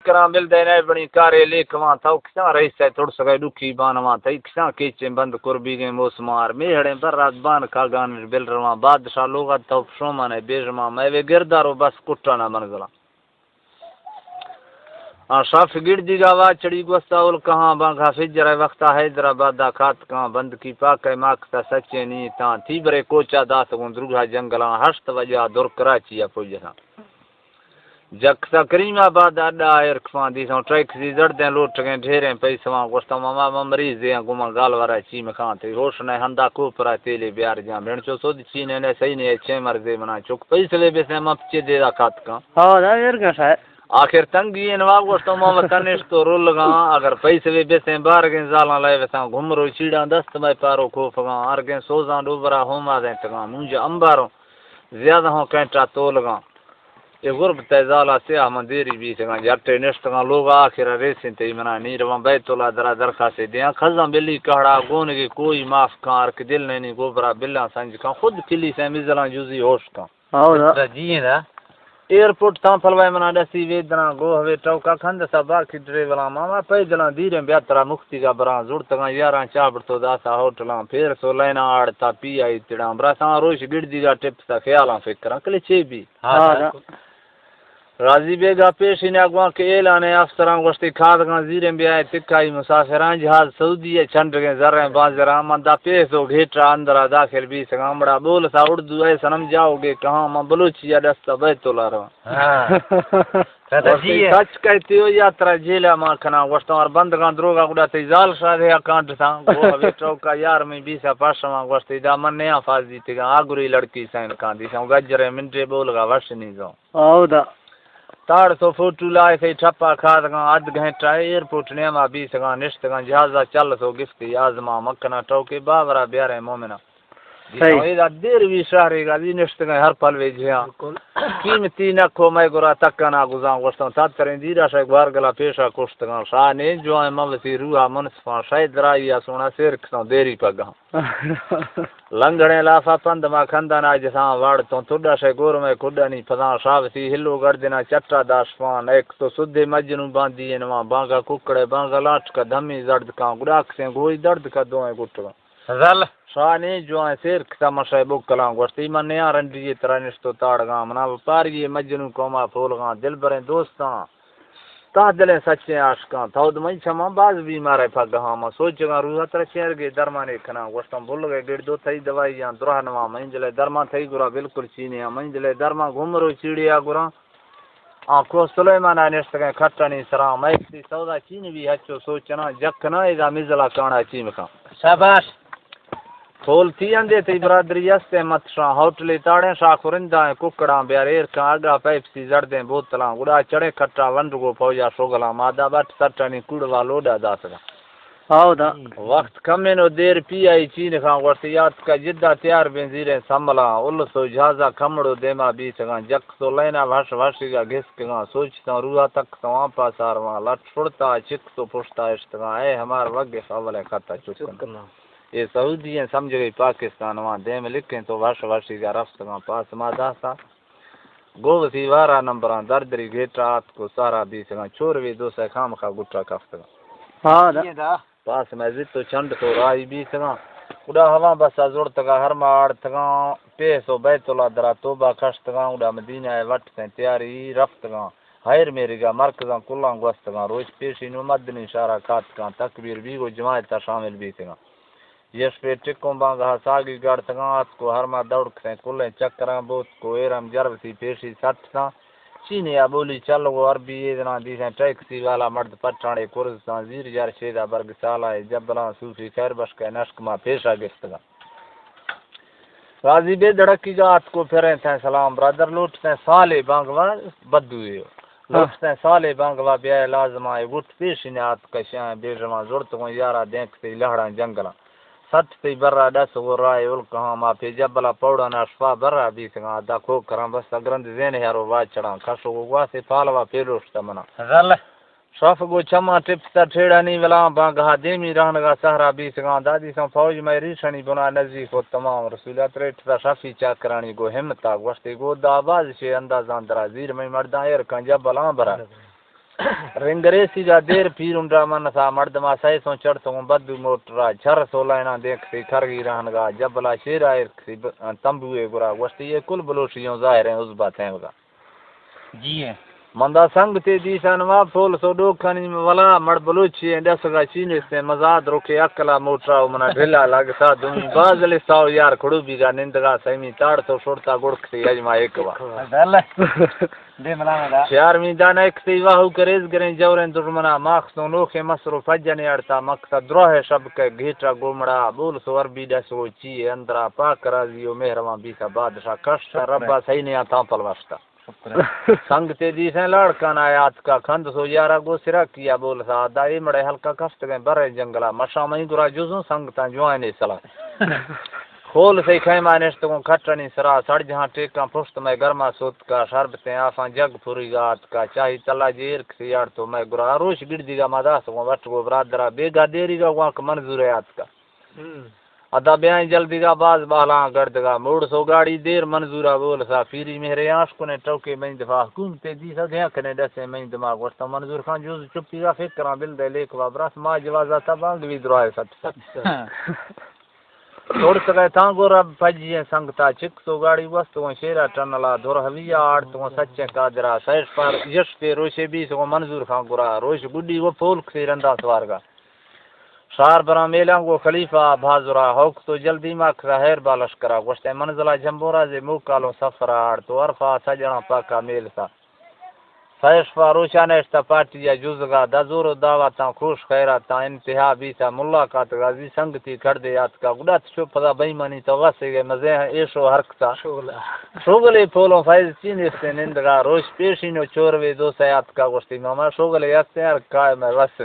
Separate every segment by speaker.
Speaker 1: کرام بل دے نہ بنی کارے لیکواں تھا کسا رہی سے تھوڑ سگے دکھی بانواں تھا کسا کیچے بند قربی گے موسمار میڑے پر رات بان کا گان بل رواں بادشاہ لوگ تو شوما نے بیجما میں وے گردارو بس کٹنا منگلا شاف گڑ دی گاوا چڑی گوستاول کہاں بانگا فجر وقت حیدرآباد کات کہاں بند کی پاک ماکتا سچے نی تاں تھی برے کوچا دات گندرگا جنگلاں ہشت وجہ دور کراچی پوجا جکتا کریم آباد اڈا ایر کھاں دی سو ٹریک سی زڑدیں لوٹ گئے ڈھیریں پیسواں گوشتا ماما مریض دیاں گما گال ورا چی مکھان تے ہوش نے ہندا کو پرا تیلے بیار جاں بہن چو سود چینے نے صحیح نے چھ مرزے بنا چک پیسے بے سے مپچے دے دا کات کا
Speaker 2: ہاں دا ایر کا ہے
Speaker 1: آخر تنگی انوا گوشتا ماما تنش تو رول لگا اگر پیسے بے سے بار گیں زالاں لے وساں گھمرو چیڑاں دست میں پارو کھوفگاں ارگیں سوزاں ڈوبرا ہوما دیں تگاں مونجا امبارو زیادہ ہوں کینٹا تو لگا یہ غرب تیزالا سیاہ مندیری بھی تگاں جٹے نشتگاں لوگ آخر ریسیں تے منا نیرواں بیت اللہ درا درخواست دیاں خزاں بلی کہڑا گون کی کوئی معاف کار کہ دل نہیں گوبرا بلا سنج کا خود کلی سے مزلاں جوزی ہوش کا
Speaker 2: ہاں
Speaker 1: جی دا ایئرپورٹ تاں پھلوائے منا دسی ویدنا گو ہوے ٹوکا کھند سا باقی ڈرائیوراں ماما پیدلاں دیریں بیاترا مختی کا براں زڑتگاں یاراں چابڑ تو داسا ہوٹلاں پھر سو لینا آڑتا پی آئی تڑاں براساں روش گڑ دی گا ٹپ سا خیالاں فکراں کلے چے بھی
Speaker 2: ہاں
Speaker 1: راضی بیگا پیشی نے اگواں کے اعلان افسراں گوشتی کھادگاں زیریں بیائے تکائی مسافراں جہاز سعودی چھنڈ گئے زریں بازراں مندا پیسو گھیٹا اندرا داخل بھی سگامڑا بول سا اردو اے سنم جاؤ گے کہاں ماں بلوچیا دستا بیت اللہ رہا سچ کہتے ہو یاترا جیلا ماں کھنا گوشتاں اور بندگاں دروگا گڑا تی زال شادے اکانٹ تھا وہ ہوے چوکا یار میں بیسا پاشواں گوشتی دا من نیا فازی تگا آگری لڑکی سین کان دی سوں گجرے منٹے بول گا وش نہیں جو
Speaker 2: ہاں دا
Speaker 1: تاڑ تو فوٹو لائے تھے ٹھپا کھاد گاں اد گھنٹہ ایئرپورٹ نیما بیس گاں نشت گاں جہازا چل سو گفتی آزما مکنا ٹوکے باورا بیارے مومنا ایدا دیر بھی شہرے گا دی نشت گاں ہر پل وے جہاں قیمتی نکھو میں گرا تکنا گزاں گوشتاں تات کریں دیرا شاہ گوار گلا پیشا کشت گاں شاہ نے جو ہے موسی روحا منصفاں شاید رائیا سونا سیر کساں دیری پگاں لنگڑے لافا پند ما کھندان آج ساں واڑ تو تھوڑا شے گور میں کھڈا نہیں پھداں شاوسی ہلو گردنا چٹا داشفان ایک تو سدھے مجنوں باندھی انواں بانگا ککڑے بانگا لاٹ کا دھمی زرد کاں گڑاک سے گوئی درد کا دوئیں گٹگاں رل شاہ نے جو ہے سیر کسا مشے بکلاں گوشتی من نیا رنڈی طرح نشتو تاڑ گاں منا پاری مجنوں کوما پھول گاں دل بریں دوستاں تا دلیں سچے عاشقاں تھود میں چھما باز بھی مارے پھگاں ما سوچ گاں روح تر شہر گے درمانے کھنا گوشتاں بھول گئے گڑ دو تھئی دوائیاں درہنوا منجلے درما تھئی گرا بالکل چینیا منجلے درما گھمرو چیڑیا گرا آنکھو سلیمان نشت گئے کھٹنی سرام ایکسی سودا چین بھی ہچو سوچنا جکنا ایدا مزلا کانا چیم کا شاباش پھول تھی اندے تی برادری استے متشاں ہوٹلی تاڑیں شاخورندہ ککڑاں بیاریر کا آگا پیپسی زردیں بوتلاں گڑا چڑے کھٹا ونڈگو پوجا شوگلاں مادہ بٹ سٹنی کڑوا لوڈا داسگا
Speaker 2: ہاں دا
Speaker 1: وقت کمیں نو دیر پی آئی چین کھاں ورتیات کا جدہ تیار بنزیریں سنبھلاں اولسو جہازا کھمڑو دیما بیس گاں جک تو لینا بھش بھشی گا گھس گاں سوچتا روحا تک تو آپا سارواں لٹ چھڑتا چک تو پشتا اشتگاں اے ہمار وگے خولے خطا چکنا یہ سعودی ہیں سمجھ گئی پاکستان وہاں دے میں لکھیں تو بھش بھشی گا رفتگاں پاس مادہ سا گووسی وارا نمبراں دردری گھیٹا آت کو سارا بیس گاں چوروی دو سے خام خا گٹا کفتگاں
Speaker 2: ہاں دا
Speaker 1: پاس میں زد تو چند تو رائی بھی سگاں اڑا ہوا بسا زور تگا ہر ماڑ تگاں پیسو بیت اللہ درا توبہ کشتگاں اڑا مدینہ وقت سے تیاری رفتگاں ہائر میری گا مرکزاں کلاں گوستگاں روز پیشی نو مدنی اشارہ کاتگاں تکبیر بھی گو جماعت شامل بھی سگاں یس پہ ٹکوں بانگا ساگی گاڑ تگاں آت کو ہر ما دوڑ سے کلیں چکراں بوت کو ایرم جربسی پیشی سٹ ساں چینیا بولی چل وہ عربی ایدنا دیسیں ٹیکسی والا مرد پٹھانے کرزستان زیر جار شیدہ برگ سالائے جبلان صوفی خیر بشکے نشک ما پیشا گفتگا راضی بے دڑکی گا آت کو پھریں تھیں سلام برادر لوٹتے سالے بانگوا بدوئے لوٹتے سالے بانگوا بیائے لازم آئے گھٹ پیشی نے آت کشیاں بیجماں زورتگوں یارا دیکھتے لہڑاں جنگلاں سٹ تی برا دس وہ رائے الکہاں ما پی جبلا پوڑا ناشفا برا بیسگاں دا کھو کراں بس اگرند زین ہیارو واج چڑاں کھشو گو واسے پالوا پیروشتا منا رل شف گو چما ٹپستا ٹھیڑا نہیں ولاں بانگا دیمی رہنگا سہرا بیسگاں دادی سان فوج میں ریشنی بنا نزدیک ہو تمام رسولات ریٹتا شفی چاکرانی گو ہمتا گوشتی گو دا آواز شے اندازان درا زیر میں مردان ایر کان جبلاں برا رنگریسی دا دیر پیرون را من سا مردما سای سو چڑتوں بدو موٹرا جھر سولائنا دیکھتی کھرگی رہنگا جبلا شیرا ارکسی تمبوئے گرا وشتی یہ کل بلوشیوں ظاہر ہیں اس بات ہیں گا
Speaker 3: جی ہے
Speaker 1: مندا سنگ تے دیسا نواب فول سو ڈو کھانی ولا مڑ بلوچی ہیں دس گا چینے سے مزاد روکے اکلا موٹرا منا ڈھلا لگتا دومی بازل ساو یار کھڑو بھی گا نندگا سیمی تاڑ تو چھوڑتا گڑکتی اجما ایک وا
Speaker 3: دے ملانا دا
Speaker 1: چارمی دانا ایک سی واہو کریز گریں جوریں درمنا ماخصوں نوخے مصرو فجنے اڑتا مقصد دروہ شب کے گھیٹا گومڑا بول سو عربی دسو چیئے اندرا پاک رازیو مہرمان بیسا بادشاہ کشتا ربا سینیاں تاں واسطہ سنگ تے دیسیں لڑکان آیات کا کھند سو یارا گو سرا کیا بول سا دائی مڑے ہلکا کشت گئے برے جنگلا مشا مہی گرا جزوں سنگ تاں جوائنے سلا کھول سے خیمہ نشتگوں کھٹنی سرا سڑ جہاں ٹیکاں پشت میں گرما سوت کا شربتیں آفاں جگ پھوری گات کا چاہی تلا جیر کسیار تو میں گرا روش گڑ دیگا مداسگوں وٹ گو برادرہ بیگا دیری گا وہاں منظور آت کا ادا بیاں جلدی کا باز بالاں گردگا موڑ سو گاڑی دیر منظورہ بول سا پیری میرے آنشکوں نے ٹوکے میں دفاع حکومتے دی سا گیا کنے ڈسے میں دماغ وستا منظور خان جوز چپی کا فکراں بل دے لیک وابراس ماں جوازہ تا بانگ بھی دروائے سٹ توڑ سکے تانگو رب پجیے سنگتا چک سو گاڑی وستوں شیرہ ٹنلا دور حویہ آڑتوں سچے قادرہ سیش پر یش پہ روشے بھی سو منظور خان گرا روش گڈی وہ پولک سے رندہ سوارگا شار برا میلانگو خلیفہ بھازرا ہوک تو جلدی مکھرا ہیر بالش کرا گوشتے منزلہ جمبورا زی موکالوں سفرہ آڑ تو عرفہ سجنا پاکا میل سا سیش فاروشا نیشتا پارٹی یا جزگا دزور و دعواتاں خوش خیراتاں انتہا بیتا ملاقات غازی سنگتی کھڑ دے یاد کا گڑات شو پدا بیمانی تو غصے گئے مزے ہیں ایشو حرکتا شوگلے پھولوں فائز چین سے نندگا روش پیشینو چوروے دو سیات کا گوشتی ماما شوگلے یاستے حرکائے میں غصے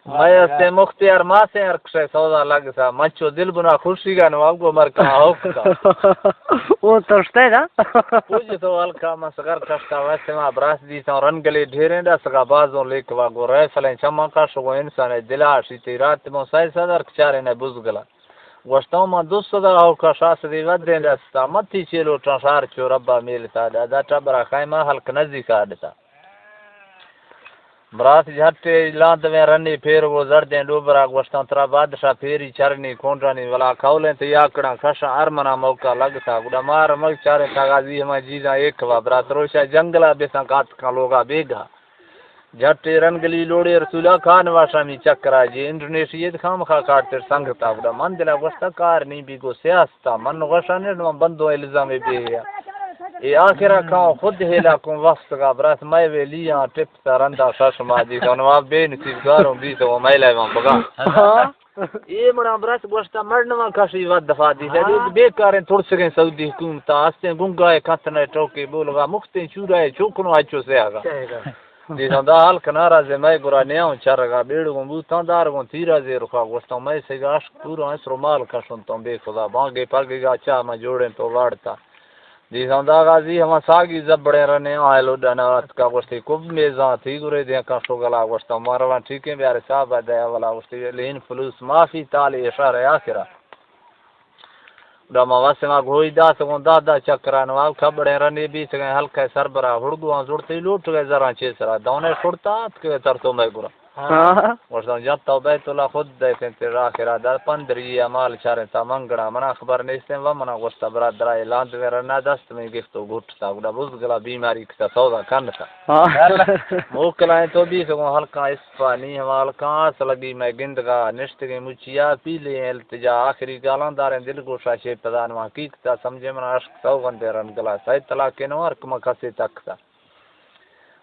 Speaker 1: میں اسے مختیار ماں سے ارکشے سودا لگ سا مچو دل بنا خوشی کا نواب کو مرکا ہوکتا
Speaker 2: وہ توشتے نا
Speaker 1: پوچھ تو ہلکا مسگر کشتا ویسے ماں براس دیتا رنگلے ڈھیریں دا سکا بازوں لیک واگو ریفلیں چما کاشو کو انسان دلا شیتی رات مو سائی صدر کچارے نے بزگلا گوشتاوں ماں دوست دا ہوکا شاس دی ودیں دستا متی چیلو ٹرانشار چو ربا میلتا دا ٹبرا خیمہ حلق نزی کارڈتا برات جھٹے لاند میں رنی پھیر وہ زردیں ڈوبرا گوشتاں ترا بادشاہ پھیری چرنی کھونڈرانی ولا کھولیں تے یاکڑاں کھشاں ارمنا موقع لگتا گوڑا مار مل چارے تھا غازی ہمیں جیزاں ایک وا برات روشا جنگلا بیساں کات کا لوگا بیگا جھٹے رنگلی لوڑے رسولہ خان واشا می چکرا جی انڈونیشیت خام خا کارتر سنگتا گوڑا من دلا گوشتا کار نہیں بھی گو سیاستا من غشا نے بندوں الزام بے یہ آخرہ کھاؤں خود ہیلا کن وقت کا برس میں وے لیاں ٹپ سرندہ ششما جی تو نواب بے نصیب گاروں بھی تو وہ میں لے وہاں بگا یہ بڑا برس گوشتا مرنوان کھاشی ود دفاع دی ہے بیکاریں تھوڑ سکیں سعودی حکومتا ہستیں گنگائے کھتنے ٹوکے بولگا مختیں چورائے چوکنوں اچھو سے آگا دیسان دا حال کنارا زی میں گرا نیاؤں چرگا بیڑگوں بوتان دارگوں تیرا زی رکھا گوشتا میں سے گا عشق پورا اسرو مال کھشنتوں بے خدا بانگے پاگے گا چاہ میں جوڑیں تو وارتا دیسان دا غازی ہما ساگی زبڑیں رنے آئے لوڈانا وقت کا گوشتی کب میزان تھی گرے دیں کا شوگلا گوشتا ماروان ٹھیکیں بیارے صاحب دیا والا گوشتی لین فلوس معافی تالی اشارہ آخرہ داما واسے ما گھوئی دا سگوں دادا چکران واب کھبڑیں رنے بھی سگیں حلقہ سربرا ہڑگوان زورتی لوٹ گئے ذران چیسرا دونے چھوڑتا کہ ترتو میں گرا ورسان جاتا بیت اللہ خود دیکھیں تیر آخرہ دا پندری عمال چاریں تا منگڑا منا خبر نیستیں ومنا گوشتا برادرائی لاند ویرنا دست میں گفتو گھٹتا گوڑا بزگلا بیماری کتا سودا کھنتا موکلائیں تو بھی سگوں حلقہ اسفانی ہما حلقہ آس لگی میں گندگا نشتگی مچیا پیلیں التجا آخری گالان داریں دل گوشا شیپ پدان وہاں کیکتا سمجھے منا عشق سوگن دیرن گلا ساید طلاقے نوارک مکسی تکتا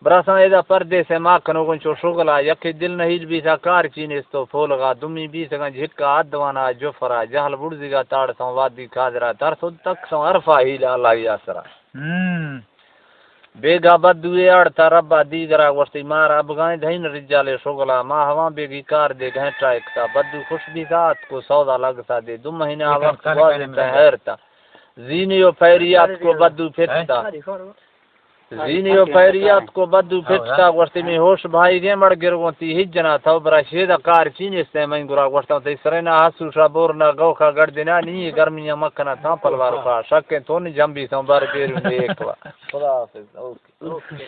Speaker 1: براسان ایدا پردے سے ماں کنوگن چو شغلا یکی دل نہیل بھی سا کار چینیس تو پھولگا دمی بھی سگن جھکا آدوانا جفرا جہل بڑزی گا تاڑ سوں وادی کھادرا ترسود تک سوں عرفا ہیلا اللہ یاسرا بیگا بدوئے اڑتا ربا دیگرا وشتی مارا بگائیں دھین رجالے شغلا ماں ہواں بیگی کار دے گھنٹا اکتا بدو خوش بھی ساتھ کو سودا لگتا دے 2 مہینے وقت واضح تہرتا زینی و پیریات کو بدو پھرتا زینیو پیریات کو بدو پھٹتا وقتی میں ہوش بھائی گے مڑ گرگونتی ہجنا تھا برا شیدا کار چین سے میں گرا وقتا تے سرنا ہسو شابور نہ گو کا گڑ دینا نی گرمیاں مکنا تھا پلوار کا شک تو نہیں جمبی تو بار پیر دیکھ خدا حافظ اوکے